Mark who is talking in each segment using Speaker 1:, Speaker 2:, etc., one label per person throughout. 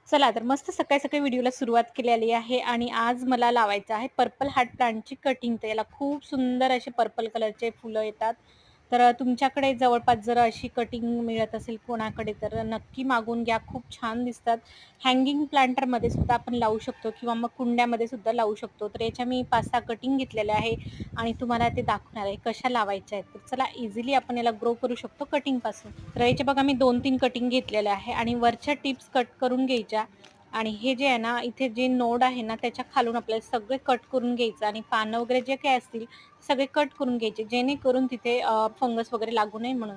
Speaker 1: चला तर मस्त सकाळी-सकाळी व्हिडिओला सुरुवात केलेली आहे आणि आज मला लावायचं आहे पर्पल हार्ट प्लांटची कटिंग. तर याला खूप सुंदर असे पर्पल कलरचे फुलं येतात. तर तुमच्याकडे जवळपास जर अशी कटिंग मिळत असेल कोणाकडे तर नक्की मागवून घ्या. खूप छान दिसतात. हँगिंग प्लांटरमध्ये सुद्धा आपण लावू शकतो किंवा मग कुंड्यामध्ये सुद्धा लावू शकतो. तर याच्या मी 5-6 कटिंग घेतलेल्या आहे आणि तुम्हाला ते दाखवणार आहे कशा लावायच्या आहेत. तर चला इझिली आपण याला ग्रो करू शकतो कटिंगपासून. तर याचे बघा मी 2-3 कटिंग घेतलेल्या आहे आणि वरच्या टिप्स कट करून घ्यायच्या आणि हे जे आहे ना, इथे जे नोड आहे ना, त्याच्या खालून आपल्याला सगळे कट करून घ्यायचं आणि पानं वगैरे जे काही असतील, सगळे कट करून घ्यायचे, जेणेकरून तिथे फंगस वगैरे लागू नये म्हणून.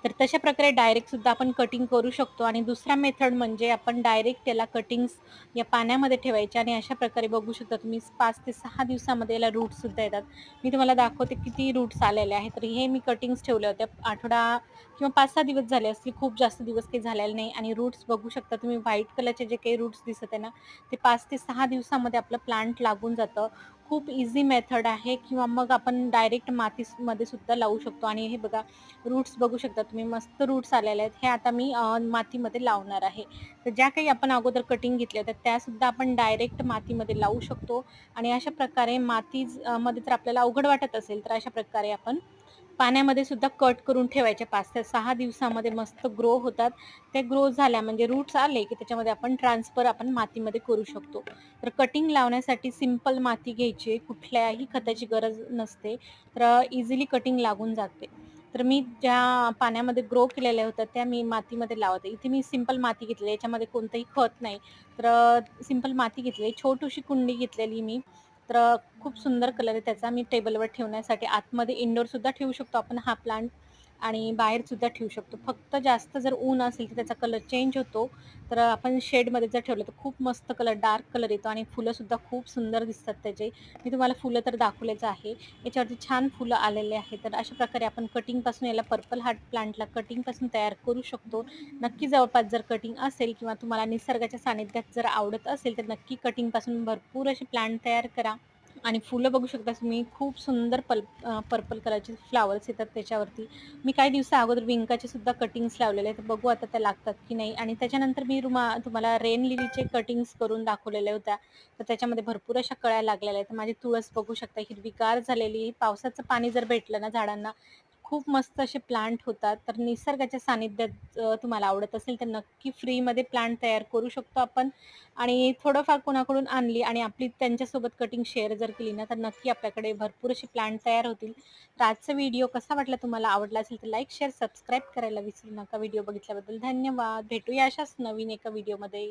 Speaker 1: तर तशा प्रकारे डायरेक्ट सुद्धा आपण कटिंग करू शकतो आणि दुसरा मेथड म्हणजे आपण डायरेक्ट त्याला कटिंग्स या पाण्यामध्ये ठेवायचे आणि अशा प्रकारे बघू शकता तुम्ही 5 ते 6 दिवसामध्ये याला रूट्स सुद्धा येतात. मी तुम्हाला दाखवते किती रूट्स आलेले आहेत. तर हे मी कटिंग्स ठेवल्या होत्या आठवडा किंवा 5-6 दिवस झाले असतील. खूप जास्त दिवस काही झालेले नाही आणि रूट्स बघू शकता तुम्ही व्हाईट कलरचे जे काही रूट्स दिसत आहे ना, ते 5 ते 6 दिवसामध्ये आपलं प्लांट लागून जातं. खूप इझी मेथड आहे किंवा मग आपण डायरेक्ट मातीमध्ये सुद्धा लावू शकतो आणि हे बघा रूट्स बघू शकता तुम्ही मस्त रूट्स आलेले आहेत. हे आता मी मातीमध्ये लावणार आहे. तर ज्या काही आपण अगोदर कटिंग घेतल्या होत्या त्यासुद्धा आपण डायरेक्ट मातीमध्ये लावू शकतो आणि अशा प्रकारे मध्ये जर आपल्याला अवघड वाटत असेल तर अशा प्रकारे आपण पाण्यामध्ये सुद्धा कट करून ठेवायचे 5 ते 6 दिवसामध्ये मस्त ग्रो होतात. ते ग्रो झाल्या म्हणजे रूट्स आले, की त्याच्यामध्ये आपण ट्रान्सफर आपण मातीमध्ये करू शकतो. तर कटिंग लावण्यासाठी सिंपल माती घ्यायची, कुठल्याही खताची गरज नसते. तर इझिली कटिंग लागून जाते. तर मी ज्या पाण्यामध्ये ग्रो केलेल्या होत्या, त्या मी मातीमध्ये लावते. इथे मी सिंपल माती घेतली याच्यामध्ये कोणतंही खत नाही. तर सिंपल माती घेतली. छोटीशी कुंडी घेतलेली मी. तर खूप सुंदर कलर आहे त्याचा. मी टेबलवर ठेवण्यासाठी आतमध्ये इनडोअर सुद्धा ठेवू शकतो आपण हा प्लांट आणि बाहेर सुद्धा ठेवू शकतो. फक्त जास्त जर ऊन असेल तर त्याचा कलर चेंज होतो. तर आपण शेडमध्ये जर ठेवलं तर खूप मस्त कलर, डार्क कलर येतो आणि फुलं सुद्धा खूप सुंदर दिसतात त्याचे. मी तुम्हाला फुलं तर दाखवलेच आहे. याच्यावरती छान फुलं आलेले आहेत. तर अशा प्रकारे आपण कटिंगपासून याला पर्पल हार्ट प्लांटला कटिंगपासून तयार करू शकतो. नक्की जवळपास जर कटिंग असेल किंवा तुम्हाला निसर्गाच्या सानिध्यात जर आवडत असेल तर नक्की कटिंगपासून भरपूर असे प्लांट तयार करा. आणि फुलं बघू शकता तुम्ही खूप सुंदर पर्पल कलरचे फ्लॉवर्स येतात त्याच्यावरती. मी काही दिवसा अगोदर विंकाचे सुद्धा कटिंग्स लावलेले आहेत. बघू आता त्या लागतात की नाही आणि त्याच्यानंतर मी तुम्हाला रेन लिलीचे कटिंग्स करून दाखवलेल्या होत्या. तर त्याच्यामध्ये भरपूर अशा कळ्या लागलेल्या आहेत. माझी तुळस बघू शकता हिरवीगार झालेली. पावसाचं पाणी जर भेटलं ना झाडांना, खूप मस्त असे प्लांट होतात. तर निसर्गाच्या सानिध्यात तुम्हाला आवडत असेल तर नक्की फ्रीमध्ये प्लांट तयार करू शकतो आपण आणि थोडंफार कोणाकडून आणली आणि आपली त्यांच्यासोबत कटिंग शेअर जर केली ना, तर नक्की आपल्याकडे भरपूर असे प्लांट तयार होतील. तर आजचा व्हिडिओ कसा वाटला तुम्हाला आवडला असेल तर लाईक, शेअर, सबस्क्राईब करायला विसरू नका. व्हिडिओ बघितल्याबद्दल धन्यवाद. भेटूया अशाच नवीन एका व्हिडिओमध्ये.